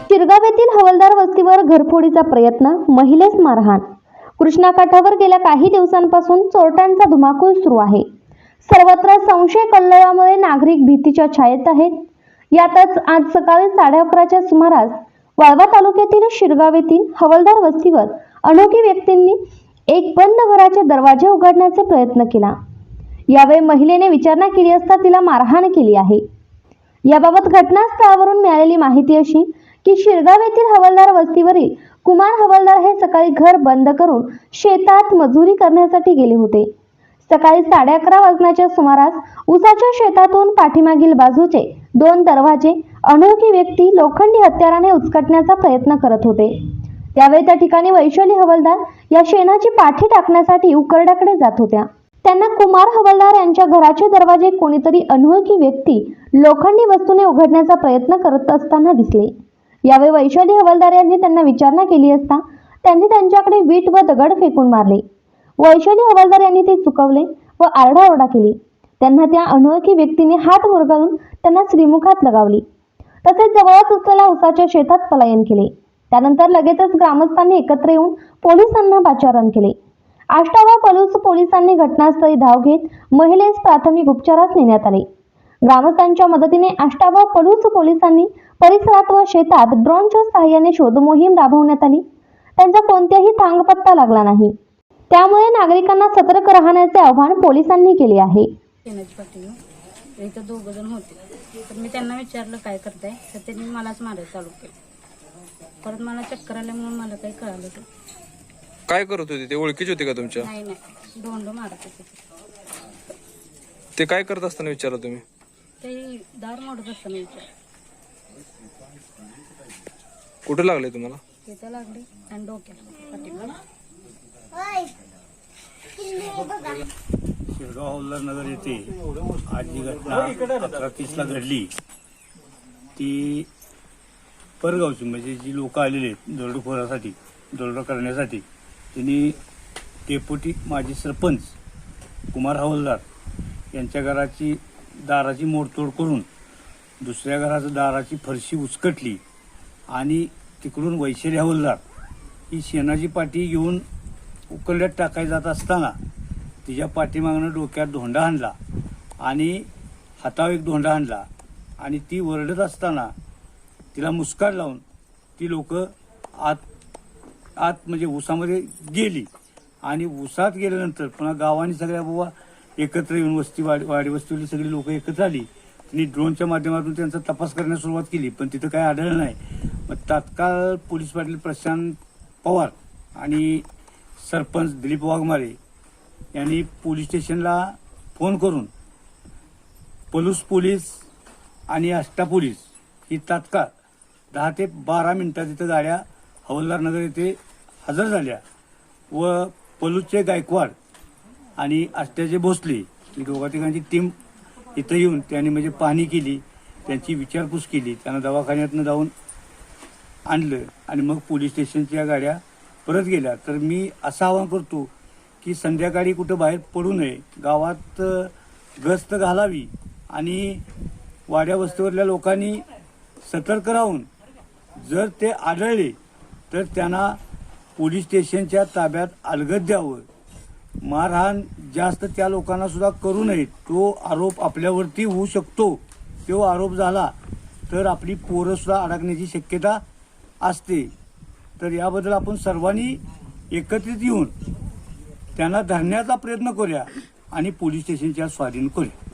शिरगाव येथील हवालदार वस्तीवर घरफोडीचा प्रयत्न, महिलेस मारहाण। कृष्णा काठावर गेल्या काही दिवसांपासून चोरट्यांचा धुमाकूळ सुरू आहे। सर्वत्र संशय कल्लोळामुळे नागरिक भीतीच्या छायेत आहेत। यातच आज सकाळी 11:30च्या सुमारास वाळवा तालुक्यातील शिरगाव येथील हवालदार वस्तीवर अनोळखी व्यक्तींनी एक बंद घराचे दरवाजे उघडण्याचा प्रयत्न केला। यावेळी महिलेने विचारणा केली असता तिला मारहाण केली आहे। याबाबत घटनास्थळावरून मिळालेली माहिती अशी की शिरगाव येथील हवालदार वस्तीवरील कुमार हवालदार हे सकाळी घर बंद करून शेतात मजुरी करण्यासाठी गेले होते। सकाळी 11:30 वाजण्याच्या सुमारास ऊसाच्या शेतातून पाठीमागील बाजूचे 2 दरवाजे अनोळखी व्यक्ती लोखंडी हत्याराने उचकटण्याचा प्रयत्न करत होते। त्यावेळी त्या ठिकाणी वैशाली हवालदार या शेणाची पाठी टाकण्यासाठी उकरड्याकडे जात होत्या। त्यांना कुमार हवालदार यांच्या घराचे दरवाजे कोणीतरी अनोळखी व्यक्ती लोखंडी वस्तूने उघडण्याचा प्रयत्न करत असताना दिसले। यावेळी वैशाली हवालदार यांनी त्यांना विचारणा केली असता त्यांनी त्यांच्याकडे वीट व दगड फेकून मारले। वैशाली हवालदार यांनी ते चुकवले व आरडाओरडा केली। त्यांना त्या अनोळखी व्यक्तीने हात मुरगाळून त्यांना श्रीमुखात लगावली। तसेच जवळच असलेल्या ऊसाच्या शेतात पलायन केले। त्यानंतर लगेचच ग्रामस्थांनी एकत्र येऊन पोलिसांना पाचारण केले। आष्टावा पलूस पोलिसांनी घटनास्थळी धाव घेत महिलेस प्राथमिक उपचारास नेण्यात आले। ग्रामस्थांच्या मदतीने आष्टावा पलूस पोलिसांनी परिसरात व शेतात ड्रोनच्या सहाय्याने शोध मोहीम राबवण्यात आली। त्यांचा कोणत्याही थांगपत्ता लागला नाही। त्यामुळे नागरिकांना सतर्क राहण्याचे आवाहन पोलिसांनी केले आहे। इथं 2 जण होते, तर मी त्यांना विचारलं काय करताय, तर त्यांनी मलाच मारायला चालू केलं। परत मला चक्कर आल्यामुळे मला काही कळालं नाही। काय करत होते ते? ओळखीचे होते का तुमच्या? नाही, दोंड मारत होते। ते काय करत असताना विचारलं तुम्ही? ते दार मोडत असताना विचार। कुठे लागले तुम्हाला? तिथं लागले आणि डोक्याला पाठीमागे। शिरगाव हवालदार नगर येथे आज जी घटना 11:30 घडली ती परगावची, म्हणजे जी लोक आलेले आहेत दरोडेखोरासाठी, दरोडा करण्यासाठी, त्यांनी डेप्युटी माजी सरपंच कुमार हवालदार यांच्या घराची दाराची मोडतोड करून दुसऱ्या घराच्या दाराची फरशी उचकटली आणि तिकडून वैशाली हवालदार ही शेणाची पाठी घेऊन उकरड्यात टाकायला जात असताना तिच्या पाठीमागनं डोक्यात धोंडा आणला आणि हातावर एक धोंडा आणला आणि ती वरडत असताना तिला मुस्काट लावून ती लोक आत म्हणजे ऊसामध्ये गेली आणि ऊसात गेल्यानंतर पुन्हा गावाने सगळ्या बाबा एकत्र येऊन वाडी वस्तीवरली सगळी लोक एकत्र आली। त्यांनी ड्रोनच्या माध्यमातून त्यांचा तपास करण्यास सुरुवात केली, पण तिथं काही आढळलं नाही। मग तात्काळ पोलीस पाटील प्रशांत पवार आणि सरपंच दिलीप वाघमारे यांनी पोलीस स्टेशनला फोन करून पलूस पोलीस आणि आष्टा पोलीस ही तात्काळ 10 ते 12 मिनिटात तिथं गाड्या हवालदार नगर येथे हजर झाल्या व पलूसचे गायकवाड आणि आष्ट्याचे भोसले ही दोघा तिघांची टीम इथं येऊन त्यांनी म्हणजे पाहणी केली, त्यांची विचारपूस केली, त्यांना दवाखान्यातनं जाऊन आणलं आणि मग पोलीस स्टेशनच्या गाड्या परत गेल्या। तर मी असं आवाहन करतो की संध्याकाळी कुठं बाहेर पडू नये, गावात गस्त घालावी आणि वाड्या वस्तीवरल्या लोकांनी सतर्क राहून जर ते आढळले तर त्यांना पोलीस स्टेशनच्या ताब्यात अलगद द्यावं। मारहाण जास्त त्या लोकांना सुद्धा करू नये, तो आरोप आपल्यावरती होऊ शकतो। तो आरोप झाला तर आपली पोरं सुद्धा अडकण्याची शक्यता असते। तर याबद्दल आपण सर्वांनी एकत्रित येऊन त्यांना धरण्याचा प्रयत्न करूया आणि पोलीस स्टेशनच्या स्वाधीन करूया।